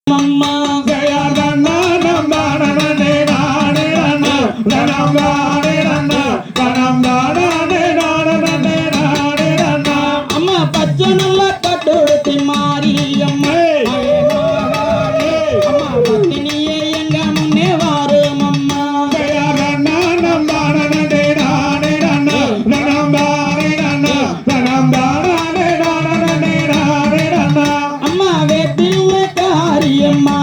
அம்மா அம்மா பச்சை நல்ல பட்டுடுத்தி மாரியம்மா அம்மா பத்தினியே எங்க முன்னே வாரும் அம்மா அம்மா வேப்பில் காரியம்மா